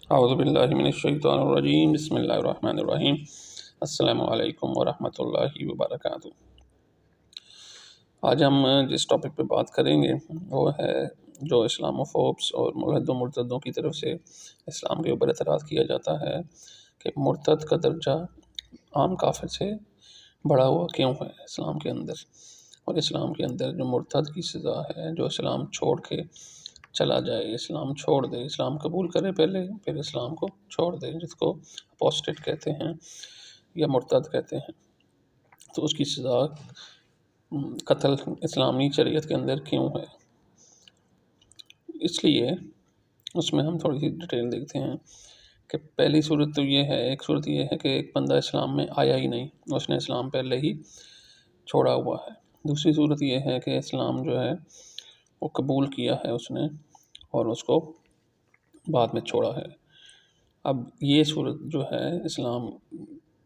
اعوذ باللہ من الشیطان الرجیم، بسم اللہ الرحمن الرحیم۔ السلام علیکم ورحمۃ اللہ وبرکاتہ۔ آج ہم جس ٹاپک پہ بات کریں گے وہ ہے جو اسلاموفوبس اور ملحد و مرتدوں کی طرف سے اسلام کے اوپر اعتراض کیا جاتا ہے کہ مرتد کا درجہ عام کافر سے بڑا ہوا کیوں ہے اسلام کے اندر، اور اسلام کے اندر جو مرتد کی سزا ہے، جو اسلام چھوڑ کے چلا جائے، اسلام چھوڑ دے، اسلام قبول کرے پہلے پھر اسلام کو چھوڑ دے، جس کو اپوسٹیٹ کہتے ہیں یا مرتد کہتے ہیں، تو اس کی سزا قتل اسلامی شریعت کے اندر کیوں ہے۔ اس لیے اس میں ہم تھوڑی سی ڈیٹیل دیکھتے ہیں کہ پہلی صورت تو یہ ہے، ایک صورت یہ ہے کہ ایک بندہ اسلام میں آیا ہی نہیں، اس نے اسلام پہلے ہی چھوڑا ہوا ہے۔ دوسری صورت یہ ہے کہ اسلام جو ہے وہ قبول کیا ہے اس نے اور اس کو بعد میں چھوڑا ہے۔ اب یہ صورت جو ہے اسلام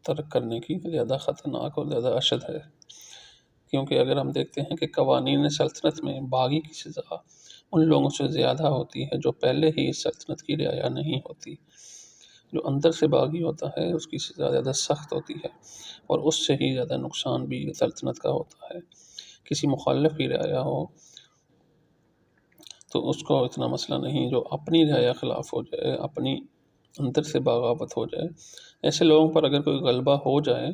ترک کرنے کی زیادہ خطرناک اور زیادہ اشد ہے، کیونکہ اگر ہم دیکھتے ہیں کہ قوانین سلطنت میں باغی کی سزا ان لوگوں سے زیادہ ہوتی ہے جو پہلے ہی اس سلطنت کی رعایا نہیں ہوتی۔ جو اندر سے باغی ہوتا ہے اس کی سزا زیادہ سخت ہوتی ہے اور اس سے ہی زیادہ نقصان بھی سلطنت کا ہوتا ہے۔ کسی مخالف کی رعایا ہو تو اس کو اتنا مسئلہ نہیں، جو اپنی رعایا خلاف ہو جائے، اپنی اندر سے بغاوت ہو جائے، ایسے لوگوں پر اگر کوئی غلبہ ہو جائے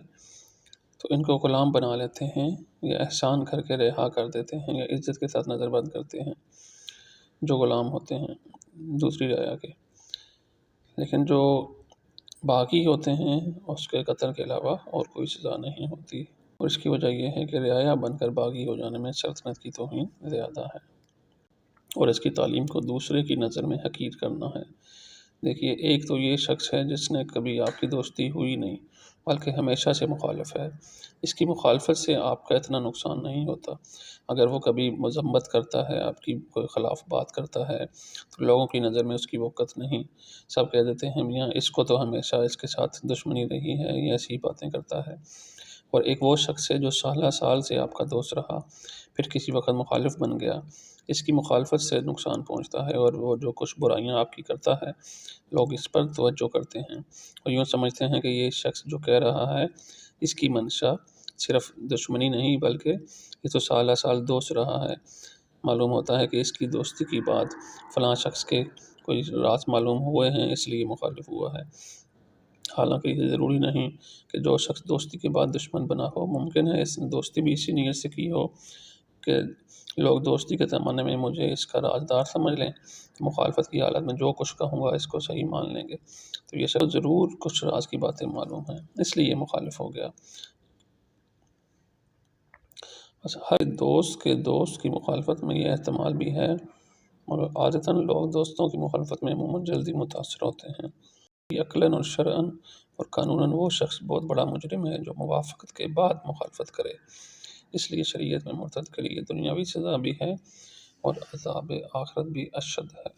تو ان کو غلام بنا لیتے ہیں یا احسان کر کے رہا کر دیتے ہیں یا عزت کے ساتھ نظر بند کرتے ہیں جو غلام ہوتے ہیں دوسری رعایا کے۔ لیکن جو باغی ہوتے ہیں اس کے قتل کے علاوہ اور کوئی سزا نہیں ہوتی، اور اس کی وجہ یہ ہے کہ رعایا بن کر باغی ہو جانے میں سلطنت کی توہین زیادہ ہے اور اس کی تعلیم کو دوسرے کی نظر میں حقیر کرنا ہے۔ دیکھیے، ایک تو یہ شخص ہے جس نے کبھی آپ کی دوستی ہوئی نہیں بلکہ ہمیشہ سے مخالف ہے، اس کی مخالفت سے آپ کا اتنا نقصان نہیں ہوتا۔ اگر وہ کبھی مذمت کرتا ہے، آپ کی کوئی خلاف بات کرتا ہے تو لوگوں کی نظر میں اس کی وقت نہیں، سب کہہ دیتے ہیں میاں اس کو تو ہمیشہ اس کے ساتھ دشمنی رہی ہے، یہ ایسی باتیں کرتا ہے۔ اور ایک وہ شخص ہے جو سالہ سال سے آپ کا دوست رہا، پھر کسی وقت مخالف بن گیا، اس کی مخالفت سے نقصان پہنچتا ہے اور وہ جو کچھ برائیاں آپ کی کرتا ہے لوگ اس پر توجہ کرتے ہیں اور یوں سمجھتے ہیں کہ یہ شخص جو کہہ رہا ہے اس کی منشا صرف دشمنی نہیں بلکہ یہ تو سالہ سال دوست رہا ہے، معلوم ہوتا ہے کہ اس کی دوستی کی بات فلاں شخص کے کوئی راز معلوم ہوئے ہیں اس لیے مخالف ہوا ہے۔ حالانکہ یہ ضروری نہیں کہ جو شخص دوستی کے بعد دشمن بنا ہو، ممکن ہے اس نے دوستی بھی اسی نیت سے کی ہو کہ لوگ دوستی کے زمانے میں مجھے اس کا رازدار سمجھ لیں، مخالفت کی حالت میں جو کچھ کہوں گا اس کو صحیح مان لیں گے، تو یہ شخص ضرور کچھ راز کی باتیں معلوم ہیں اس لیے یہ مخالف ہو گیا۔ بس ہر دوست کے دوست کی مخالفت میں یہ احتمال بھی ہے، اور عادتاً لوگ دوستوں کی مخالفت میں عموماً جلدی متاثر ہوتے ہیں۔ عقلاً اور شرعاً اور قانوناً وہ شخص بہت بڑا مجرم ہے جو موافقت کے بعد مخالفت کرے۔ اس لیے شریعت میں مرتد کے لیے دنیاوی سزا بھی ہے اور عذاب آخرت بھی اشد ہے۔